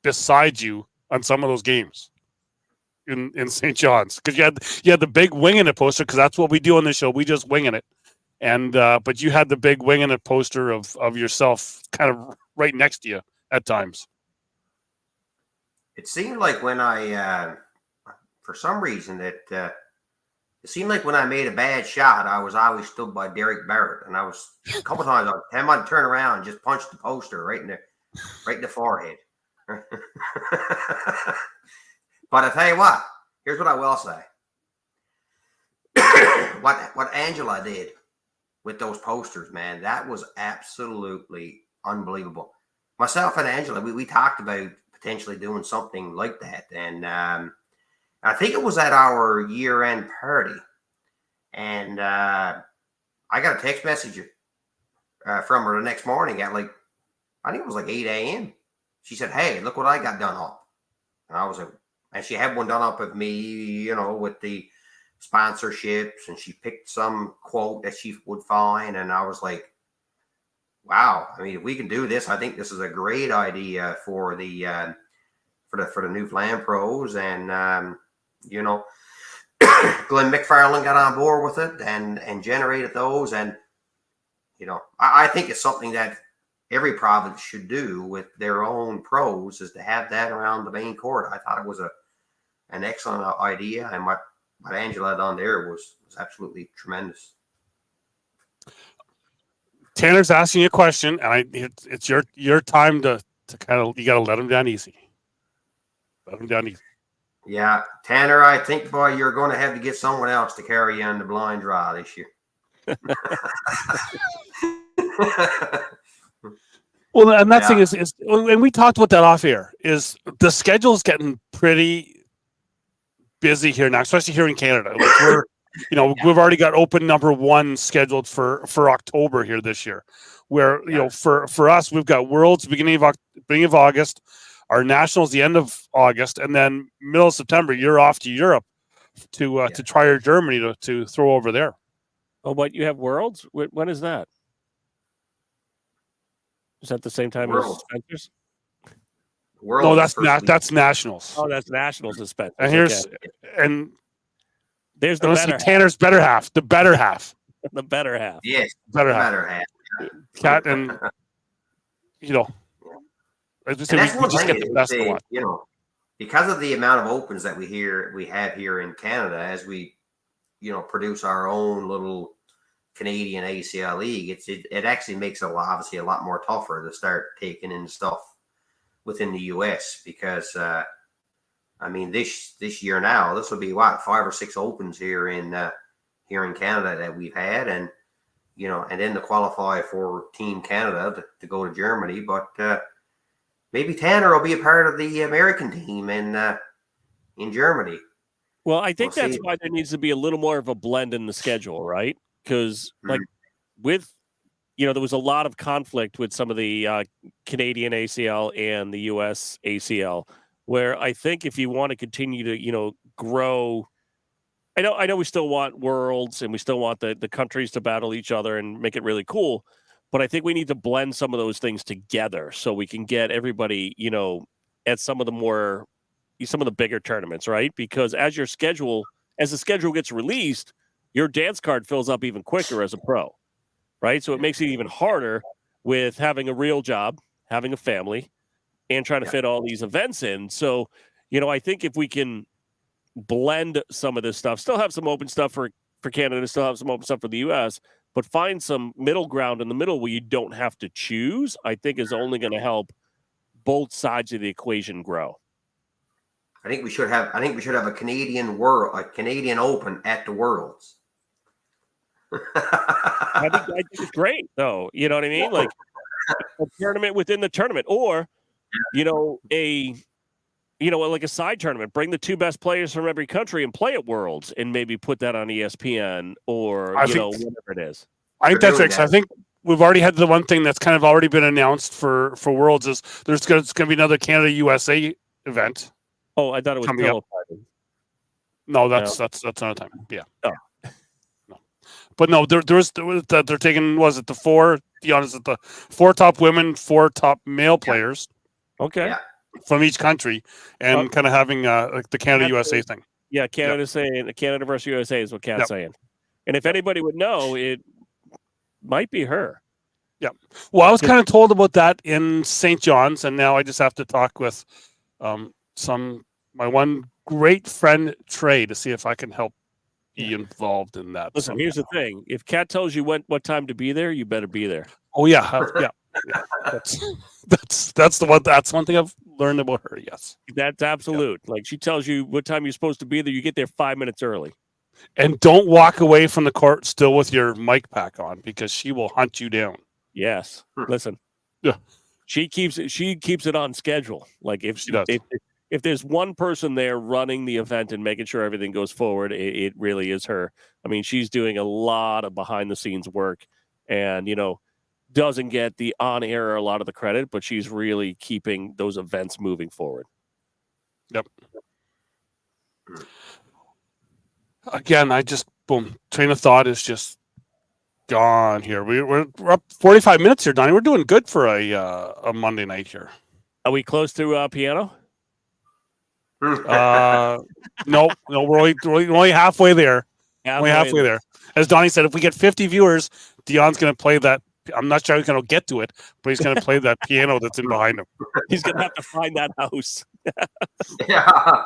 beside you on some of those games in St. John's? Because you had the big wing in it poster, because that's what we do on the show. We just winging it. And but you had the big wing in it poster of yourself kind of right next to you at times. It seemed like when I, for some reason, it seemed like when I made a bad shot, I was always stood by Derek Barrett, and I was a couple times I might turn around and just punch the poster right in the forehead. But I tell you what, here's what I will say: what Angela did with those posters, man, that was absolutely unbelievable. Myself and Angela, we talked about potentially doing something like that, and I think it was at our year-end party, and I got a text message from her the next morning at like, I think it was like 8 a.m. She said, "Hey, look what I got done up." And I was like, and she had one done up of me, you know, with the sponsorships, and she picked some quote that she would find, and I was like, wow. I mean, if we can do this, I think this is a great idea for the Newfoundland pros, and you know, Glenn McFarland got on board with it and generated those, and you know, I think it's something that every province should do with their own pros, is to have that around the main court. I thought it was an excellent idea, and what Angela had on there was absolutely tremendous. Tanner's asking you a question, and it's your time to kind of, you got to let him down easy. Let him down easy. Yeah, Tanner, I think, boy, you're going to have to get someone else to carry you on the blind draw this year. Well, and that thing is, and we talked about that off air, is the schedule's getting pretty busy here now, especially here in Canada. We're, you know, we've already got open number 1 scheduled for October here this year, where, you know, for us, we've got Worlds beginning of August, our Nationals the end of August, and then middle of September, you're off to Europe to try your Germany to throw over there. Oh, what, you have Worlds? When is that? Is that the same time as Spencer's? No, that's Nationals. Oh, that's Nationals and Spencer's. And here's there's the better Tanner's better half. The better half. The better half. Yes, better half. Cat, and you know, I just say we just get the best one. You know, because of the amount of opens that we have here in Canada, as we, you know, produce our own little Canadian ACL league, it actually makes it obviously a lot more tougher to start taking in stuff within the US, because I mean, this year now, this will be what, 5 or 6 opens here in Canada that we've had, and you know, and then to qualify for Team Canada to go to Germany. But maybe Tanner will be a part of the American team in Germany. Well, I think that's why there needs to be a little more of a blend in the schedule, right? Because like with, you know, there was a lot of conflict with some of the Canadian ACL and the US ACL, where I think if you want to continue to, you know, grow, I know we still want Worlds and we still want the countries to battle each other and make it really cool, but I think we need to blend some of those things together so we can get everybody, you know, at some of the bigger tournaments, right? Because as the schedule gets released, your dance card fills up even quicker as a pro, right? So it makes it even harder with having a real job, having a family, and trying to fit all these events in. So, you know, I think if we can blend some of this stuff, still have some open stuff for Canada, still have some open stuff for the US, but find some middle ground in the middle where you don't have to choose, I think is only going to help both sides of the equation grow. I think we should have a Canadian Open at the Worlds. I think it's great, though. You know what I mean? Like a tournament within the tournament, or you know, like a side tournament. Bring the 2 best players from every country and play at Worlds, and maybe put that on ESPN or whatever it is. I think that's right. I think we've already had the one thing that's kind of already been announced for Worlds is there's going to be another Canada USA event. Oh, I thought it was pillow fighting. No, that's another time. Yeah. Oh. No. But no, they're taking, was it the 4? The 4 top women, 4 top male players. Okay. Yeah. From each country, and kind of having like the Canada USA thing. Yeah, Canada saying Canada versus USA is what Cat's saying. And if anybody would know, it might be her. Yeah. Well, I was kind of told about that in St. John's, and now I just have to talk with my one great friend Trey to see if I can help be involved in that. Listen, here's the thing: if Cat tells you what time to be there, you better be there. Oh yeah, yeah. That's the one. That's one thing I've learned about her. Yes, that's absolute. Like she tells you what time you're supposed to be there, you get there 5 minutes early. And don't walk away from the court still with your mic pack on, because she will hunt you down. Yes. Listen. Yeah. She keeps it on schedule. Like if she does. if there's one person there running the event and making sure everything goes forward, it really is her. I mean, she's doing a lot of behind the scenes work, and doesn't get the on air a lot of the credit, but she's really keeping those events moving forward. Yep. Again, train of thought is just gone here. We're up 45 minutes here, Donnie. We're doing good for a Monday night here. Are we close to piano? No, we're only halfway there. Only halfway there. As Donnie said, if we get 50 viewers, Dion's going to play that. I'm not sure he's going to get to it, but he's going to play that piano that's in behind him. He's going to have to find that house. Yeah.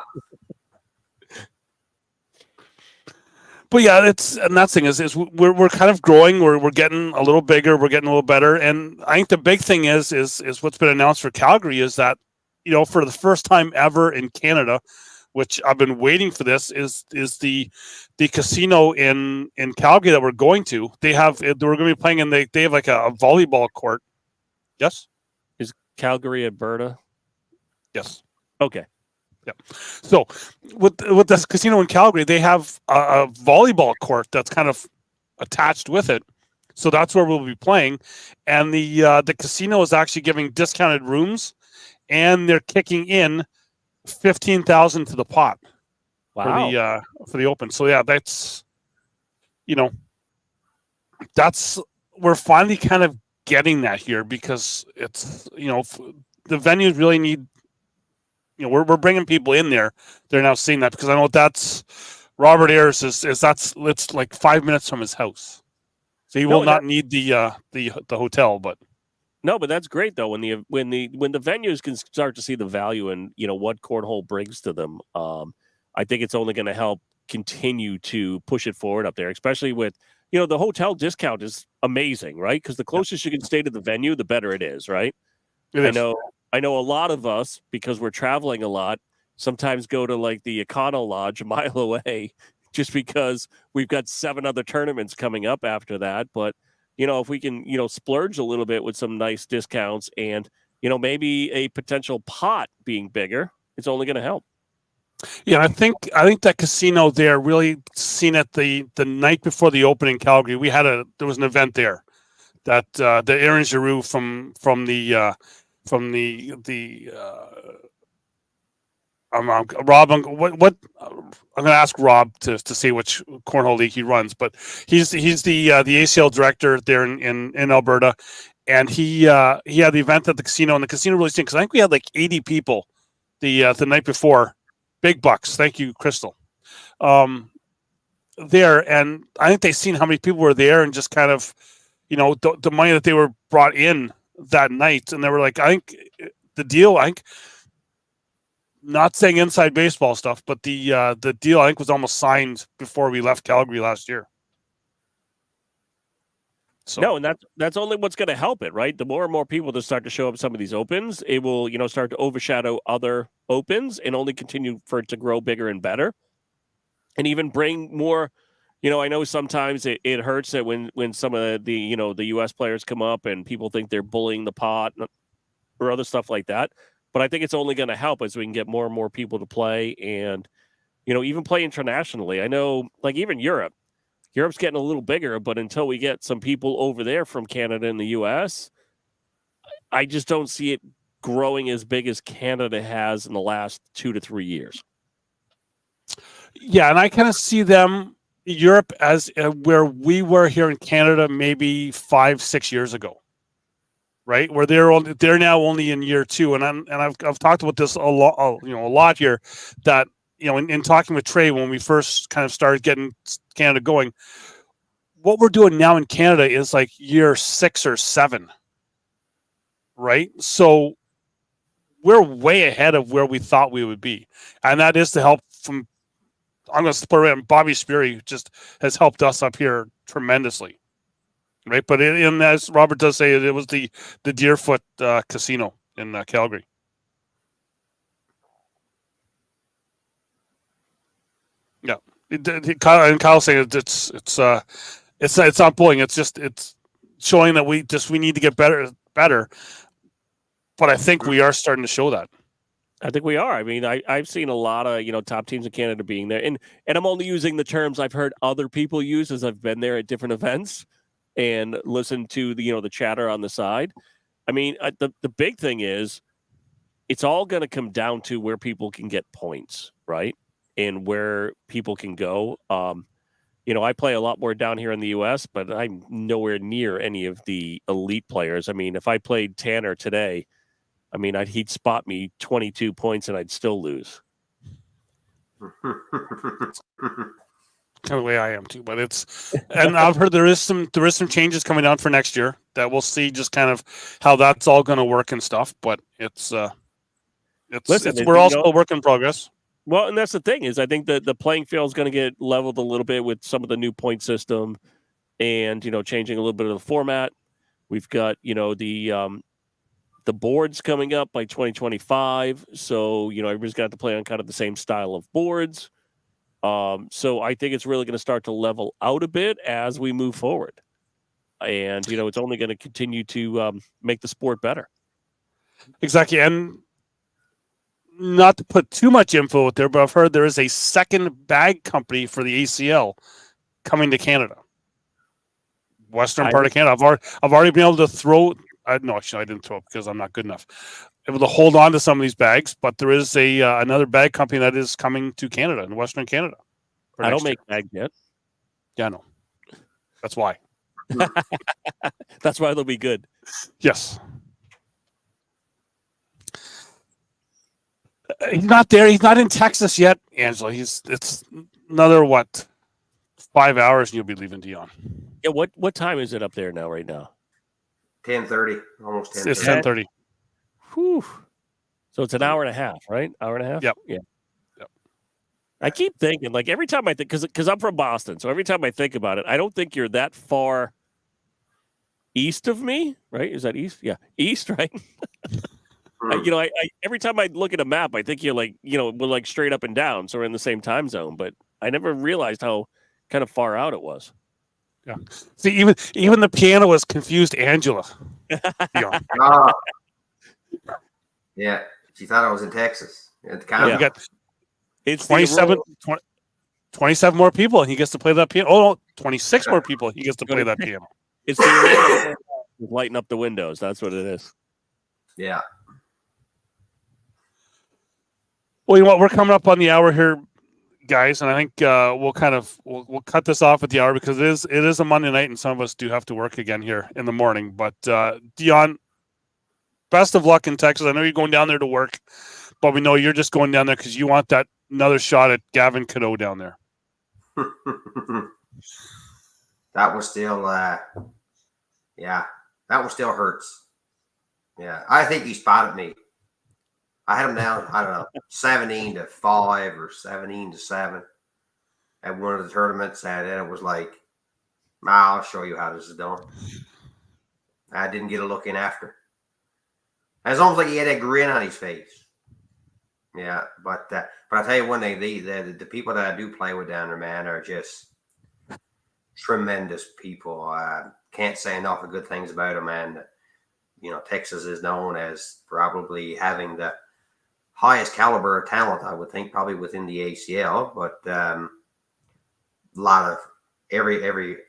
But yeah, and that's the thing is we're kind of growing. We're getting a little bigger. We're getting a little better. And I think the big thing is what's been announced for Calgary is that, for the first time ever in Canada, which I've been waiting for this, is the casino in Calgary that we're going to. We're going to be playing in they have like a volleyball court. Yes. Is Calgary, Alberta? Yes. Okay. Yeah. So with this casino in Calgary, they have a volleyball court that's kind of attached with it. So that's where we'll be playing. And the casino is actually giving discounted rooms, and they're kicking in $15,000 to the pot. Wow. For the open. So yeah, that's we're finally kind of getting that here, because it's the venues really need. We're bringing people in there. They're now seeing that, because I know that's Robert Ayers it's like 5 minutes from his house, so he will not need the hotel. But no, but that's great though when the venues can start to see the value in what cornhole brings to them. I think it's only going to help continue to push it forward up there, especially with the hotel discount is amazing, right? Because the closest you can stay to the venue, the better it is, right? I know a lot of us, because we're traveling a lot, sometimes go to like the Econo Lodge a mile away, just because we've got 7 other tournaments coming up after that. But, if we can, splurge a little bit with some nice discounts and, maybe a potential pot being bigger, it's only going to help. Yeah, I think that casino there really seen it the night before the opening in Calgary. There was an event there that the Aaron Giroux from the Rob. What I'm going to ask Rob to see which cornhole league he runs, but he's the ACL director there in Alberta, and he had the event at the casino, and the casino really seen, because I think we had like 80 people the night before. Big bucks. Thank you, Crystal. There, and I think they seen how many people were there, and just kind of the money that they were brought in that night, and they were like, I think the deal, not saying inside baseball stuff, but the deal I think was almost signed before we left Calgary last year. So. No, and that's only what's going to help it, right? The more and more people that start to show up some of these opens, it will start to overshadow other opens, and only continue for it to grow bigger and better, and even bring more. I know sometimes it hurts that when some of the the U.S. players come up and people think they're bullying the pot or other stuff like that. But I think it's only going to help as we can get more and more people to play, and even play internationally. I know, like even Europe's getting a little bigger, but until we get some people over there from Canada and the U.S., I just don't see it growing as big as Canada has in the last 2 to 3 years. Yeah, and I kind of see Europe as where we were here in Canada maybe 5-6 years ago, right? Where they're now only in year 2, and I've talked about this a lot here, that in talking with Trey when we first kind of started getting Canada going, what we're doing now in Canada is like year 6 or 7, right? So we're way ahead of where we thought we would be, and that is the help from. I'm going to put it in, Bobby Sperry just has helped us up here tremendously, right? But as Robert does say, it was the Deerfoot Casino in Calgary. Yeah, and Kyle saying it's not bullying. It's showing that we need to get better. But I think we are starting to show that. I think we are. I mean, I've seen a lot of, top teams in Canada being there. And I'm only using the terms I've heard other people use as I've been there at different events and listened to the chatter on the side. I mean, the big thing is it's all going to come down to where people can get points, right? And where people can go. I play a lot more down here in the U.S., but I'm nowhere near any of the elite players. I mean, if I played Tanner today, I mean, he'd spot me 22 points and I'd still lose. Kind of the way I am too, but and I've heard there is some changes coming down for next year that we'll see just kind of how that's all going to work and stuff. But we're all still work in progress. Well, and that's the thing is I think that the playing field is going to get leveled a little bit with some of the new point system and, changing a little bit of the format. We've got, the boards coming up by 2025. So, everybody's got to play on kind of the same style of boards. So I think it's really going to start to level out a bit as we move forward. And, it's only going to continue to make the sport better. Exactly. And not to put too much info out there, but I've heard there is a second bag company for the ACL coming to Canada. Western part of Canada. I've already been able to throw. No, actually, I didn't throw it because I'm not good enough. Able to hold on to some of these bags, but there is another bag company that is coming to Canada in Western Canada. I don't make bags yet. Yeah, no. That's why. That's why they'll be good. Yes. He's not there. He's not in Texas yet, Angela. It's another 5 hours, and you'll be leaving Dion. Yeah. What time is it up there now? Right now, 10:30, almost 10:30. It's 10:30. Whew. So it's an hour and a half, right? Hour and a half. Yep. Yeah. Yep. I keep thinking, like every time I think, because I'm from Boston, so every time I think about it, I don't think you're that far east of me, right? Is that east? Yeah, east, right? I every time I look at a map, I think you're we're like straight up and down, so we're in the same time zone. But I never realized how kind of far out it was. Yeah. See, even the piano was confused Angela. Yeah, she thought I was in Texas. You got it's 27 more people, and he ges to play that piano. Oh, no, 26 more people. He gets to play that piano. It's the lighting up the windows. That's what it is. Yeah. Well, you know what? We're coming up on the hour here, guys, and I think we'll cut this off at the hour because it is a Monday night, and some of us do have to work again here in the morning. But Dion, best of luck in Texas. I know you're going down there to work, but we know you're just going down there because you want that another shot at Gavin Cadeau down there. That was still, that one still hurts. Yeah, I think he spotted me. I had him down, I don't know, 17-5 or 17-7 at one of the tournaments, and then it was like, I'll show you how this is done. I didn't get a look in after. And it's almost like he had a grin on his face. Yeah, but I tell you one thing, the people that I do play with down there, man, are just tremendous people. I can't say enough of good things about them, and Texas is known as probably having the highest caliber of talent, I would think, probably within the ACL, but a lot of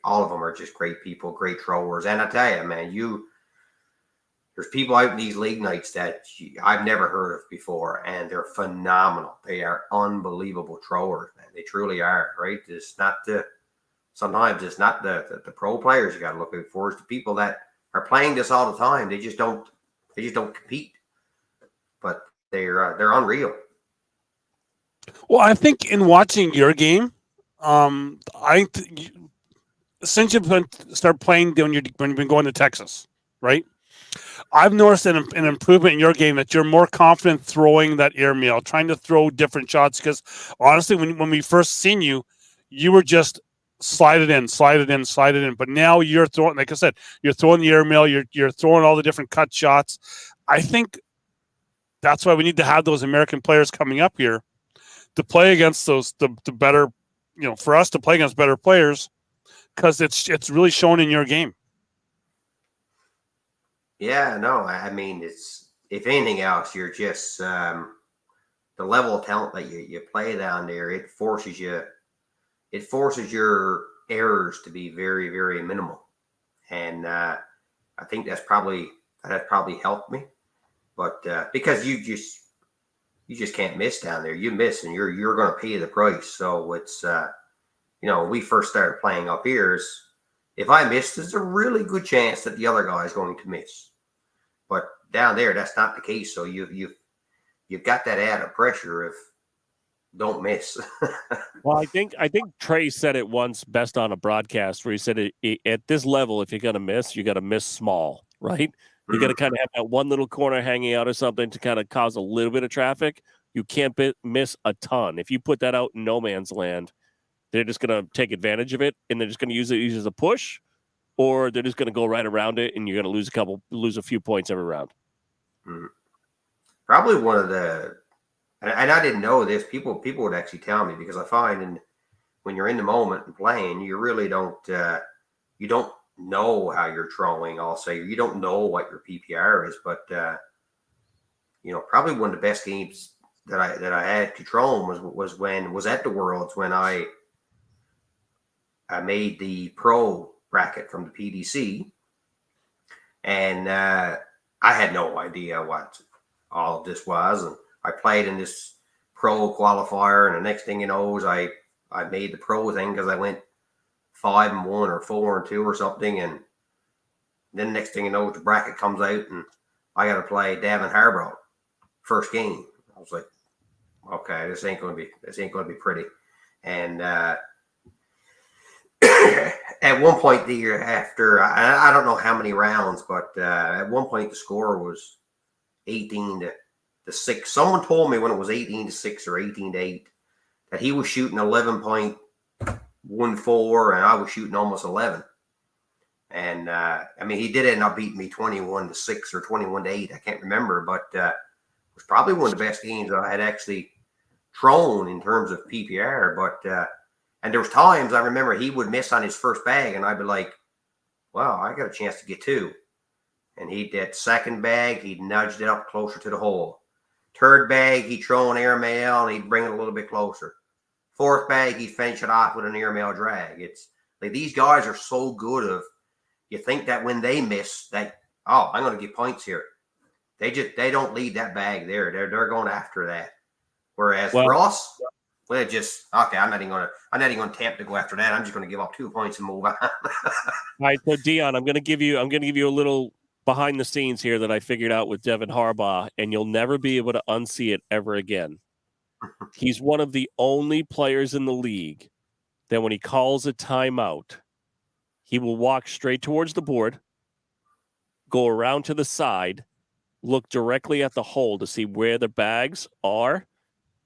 all of them are just great people, great throwers. And I tell you, man, there's people out in these league nights that I've never heard of before, and they're phenomenal. They are unbelievable throwers, man. They truly are, right? Sometimes it's not the pro players you got to look for. It's the people that are playing this all the time. They just don't compete, but they're unreal. Well, I think in watching your game, since you've started playing when you've been going to Texas, right? I've noticed an improvement in your game that you're more confident throwing that airmail, trying to throw different shots. Because honestly, when we first seen you, you were just slide it in. But now you're throwing, like I said, you're throwing the airmail. You're throwing all the different cut shots. I think that's why we need to have those American players coming up here to play against the better, for us to play against better players, because it's really shown in your game. Yeah, no, I mean, it's, if anything else, you're just the level of talent that you play down there, it forces your errors to be very, very minimal. And I think that has probably helped me. But because you just can't miss down there. You miss and you're going to pay the price. So it's when we first started playing up here, if I miss, there's a really good chance that the other guy is going to miss. But down there, that's not the case. So you've got that added pressure if don't miss. Well, I think Trey said it once best on a broadcast where he said at this level, if you're going to miss, you got to miss small, right? You got to kind of have that one little corner hanging out or something to kind of cause a little bit of traffic. You can't miss a ton. If you put that out in no man's land, they're just going to take advantage of it, and they're just going to use it either as a push, or they're just going to go right around it, and you're going to lose a few points every round. Probably one of the, and I didn't know this. People would actually tell me, because I find when you're in the moment and playing, you really don't know how you're throwing. I'll say you don't know what your PPR is, but probably one of the best games that I had control was at the Worlds when I made the pro bracket from the PDC, and I had no idea what all of this was, and I played in this pro qualifier, and the next thing you know is I made the pro thing because I went 5-1 or 4-2 or something, and then next thing you know, the bracket comes out and I got to play David Harbrough first game. I was like, okay, this ain't going to be pretty. And at one point the year after, I don't know how many rounds, but at one point the score was 18-6. Someone told me when it was 18-6 or 18-8 that he was shooting 11.14 and I was shooting almost 11. And he did end up beating me 21-6 or 21-8. I can't remember, but it was probably one of the best games I had actually thrown in terms of PPR. But and there was times I remember he would miss on his first bag, and I'd be like, "Wow, I got a chance to get 2." And he did second bag, he nudged it up closer to the hole. Third bag, he'd throw an airmail and he'd bring it a little bit closer. Fourth bag, he'd finish it off with an airmail drag. It's like these guys are so good you think that when they miss that, I'm going to get points here. They don't leave that bag there. They're going after that. Whereas for us, we're just okay. I'm not even going to attempt to go after that. I'm just going to give up 2 points and move on. All right, so Dion, I'm going to give you a little behind the scenes here that I figured out with Devin Harbaugh, and you'll never be able to unsee it ever again. He's one of the only players in the league that when he calls a timeout, he will walk straight towards the board, go around to the side, look directly at the hole to see where the bags are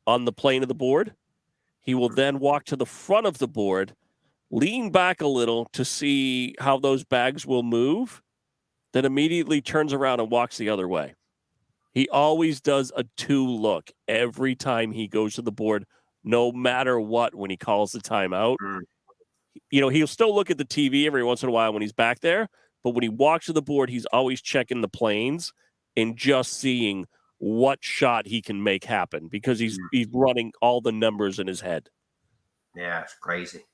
on the plane of the board. He will then walk to the front of the board, lean back a little to see how those bags will move, then immediately turns around and walks the other way. He always does a 2 look every time he goes to the board, no matter what, when he calls the timeout. He'll still look at the TV every once in a while when he's back there, but when he walks to the board, he's always checking the planes and just seeing what shot he can make happen because he's running all the numbers in his head. Yeah, it's crazy.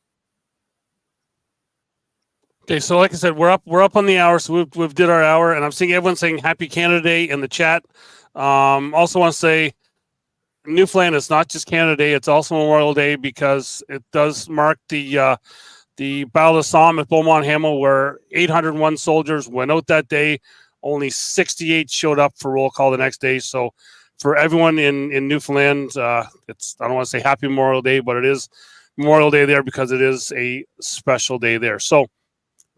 Okay, so like I said, we're up on the hour, so we've did our hour, and I'm seeing everyone saying Happy Canada Day in the chat. Also want to say Newfoundland is not just Canada Day; it's also Memorial Day because it does mark the Battle of the Somme at Beaumont Hamel, where 801 soldiers went out that day. Only 68 showed up for roll call the next day. So for everyone in Newfoundland, I don't want to say Happy Memorial Day, but it is Memorial Day there because it is a special day there. So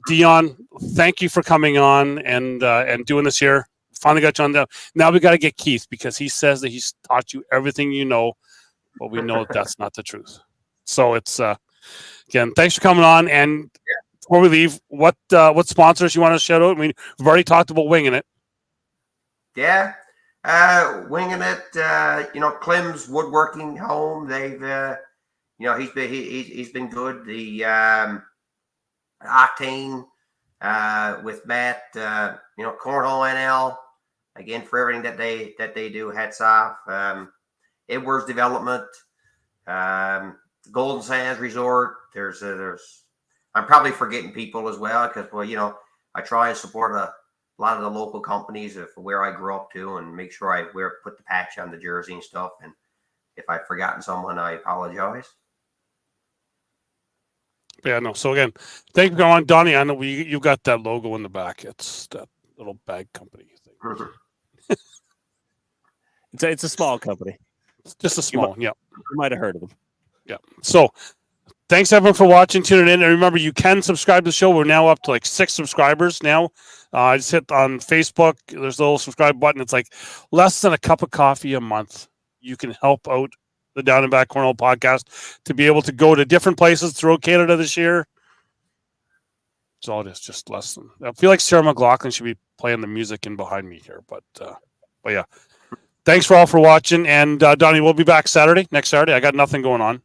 Dion, thank you for coming on and doing this here. Finally got you on. Now we got to get Keith because he says that he's taught you everything you know, but we know that's not the truth. So it's again, thanks for coming on. And before we leave, what sponsors you want to shout out? I mean, we've already talked about Winging It. Yeah, Winging It. Clem's Woodworking Home. They've he's been good. The Octane with Matt. Cornhole NL. Again, for everything that they do, hats off. Edwards Development, Golden Sands Resort. There's I'm probably forgetting people as well because, well, you know, I try and support a lot of the local companies of where I grew up to and make sure I put the patch on the jersey and stuff. And if I've forgotten someone, I apologize. Yeah, no. So again, thank you for going, Donnie. I know you got that logo in the back. It's that little bag company thing. It's a small company. It's just a small one. Yeah. You might have heard of them. Yeah. So thanks everyone for watching, tuning in. And remember, you can subscribe to the show. We're now up to like 6 subscribers now. I just hit on Facebook. There's a little subscribe button. It's like less than a cup of coffee a month. You can help out the Down and Back Cornhole podcast to be able to go to different places throughout Canada this year. That's all it is, just less than. I feel like Sarah McLaughlin should be playing the music in behind me here, but yeah. Thanks for all for watching, and Donnie, we'll be back next Saturday. I got nothing going on.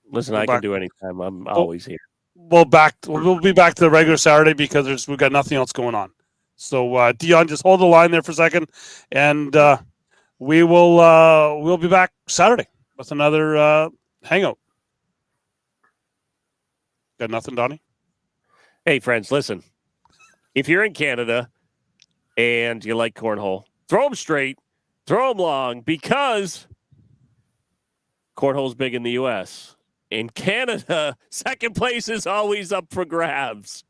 Listen, We're I back. can do anytime. I'm always here. We'll be back to the regular Saturday because we've got nothing else going on. So Dion, just hold the line there for a second, and we'll be back Saturday with another hangout. Got nothing, Donnie? Hey, friends, listen. If you're in Canada and you like cornhole, throw them straight, throw them long, because cornhole's big in the U.S. In Canada, second place is always up for grabs.